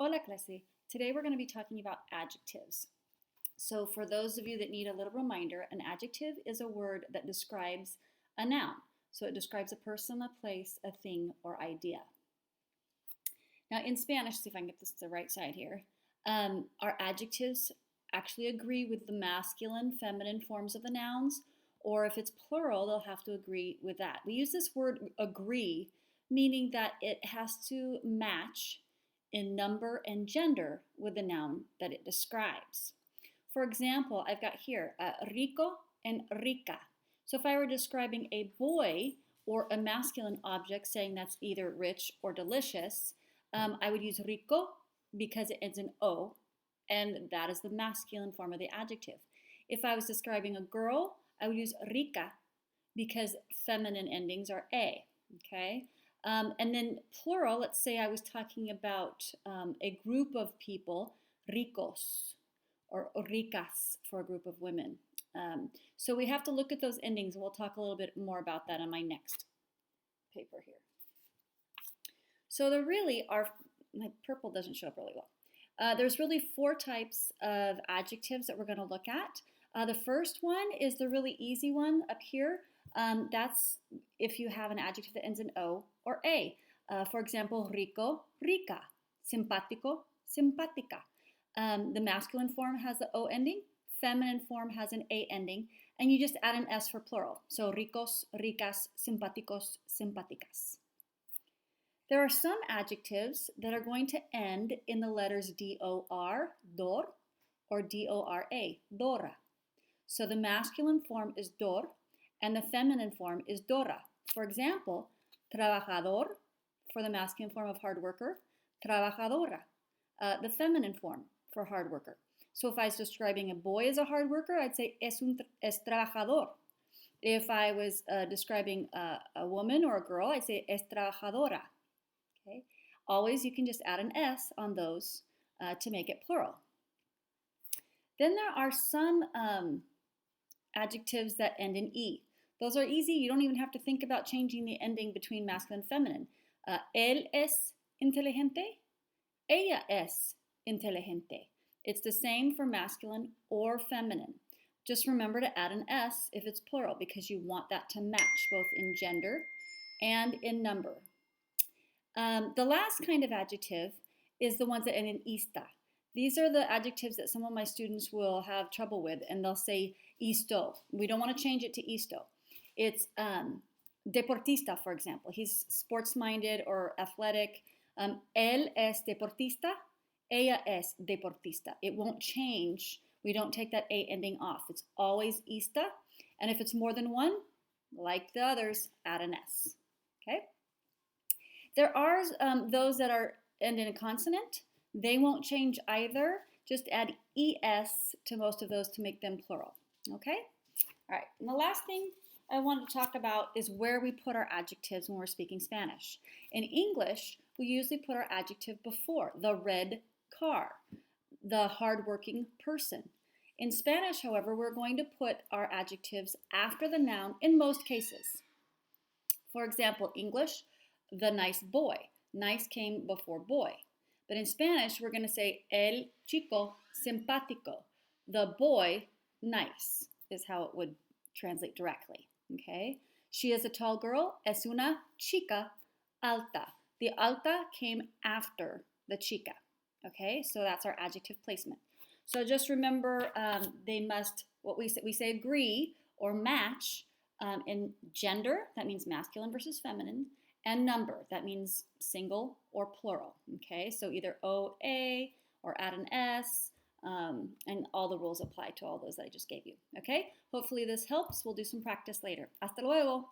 Hola clase. Today we're going to be talking about adjectives. So for those of you that need a little reminder, an adjective is a word that describes a noun. So it describes a person, a place, a thing, or idea. Now in Spanish, see if I can get this to the right side here, our adjectives actually agree with the masculine, feminine forms of the nouns, or if it's plural, they'll have to agree with that. We use this word agree, meaning that it has to match in number and gender with the noun that it describes. For example, I've got here rico and rica. So if I were describing a boy or a masculine object saying that's either rich or delicious, I would use rico because it ends in O, and that is the masculine form of the adjective. If I was describing a girl, I would use rica because feminine endings are A, okay? And then plural, let's say I was talking about a group of people, ricos, or ricas for a group of women. So we have to look at those endings, and we'll talk a little bit more about that on my next paper here. So there really are, my purple doesn't show up really well. There's really 4 types of adjectives that we're going to look at. The first one is the really easy one up here. That's if you have an adjective that ends in O or A. For example, rico, rica, simpático, simpática. The masculine form has the O ending, feminine form has an A ending, and you just add an S for plural. So ricos, ricas, simpáticos, simpáticas. There are some adjectives that are going to end in the letters D-O-R, dor, or D-O-R-A, dora. So the masculine form is dor, and the feminine form is dora. For example, trabajador for the masculine form of hard worker, trabajadora, the feminine form for hard worker. So if I was describing a boy as a hard worker, I'd say es trabajador. If I was describing a woman or a girl, I'd say es trabajadora. Okay? Always you can just add an S on those to make it plural. Then there are some adjectives that end in E. Those are easy. You don't even have to think about changing the ending between masculine and feminine. Él es inteligente. Ella es inteligente. It's the same for masculine or feminine. Just remember to add an S if it's plural because you want that to match both in gender and in number. The last kind of adjective is the ones that end in ista. These are the adjectives that some of my students will have trouble with, and they'll say isto. We don't want to change it to isto. It's deportista, for example. He's sports-minded or athletic. Él es deportista. Ella es deportista. It won't change. We don't take that A ending off. It's always ista. And if it's more than one, like the others, add an S. Okay? There are those that are end in a consonant. They won't change either. Just add ES to most of those to make them plural. Okay? All right. And the last thing I want to talk about is where we put our adjectives when we're speaking Spanish. In English, we usually put our adjective before the red car, the hardworking person. In Spanish, however, we're going to put our adjectives after the noun in most cases. For example, English, the nice boy. Nice came before boy. But in Spanish, we're going to say el chico simpático. The boy nice is how it would translate directly. Okay? She is a tall girl. Es una chica alta. The alta came after the chica. Okay? So that's our adjective placement. So just remember they must, what we say agree or match in gender, that means masculine versus feminine, and number, that means single or plural. Okay? So either OA or add an S, and all the rules apply to all those that I just gave you. Okay? Hopefully this helps. We'll do some practice later. Hasta luego.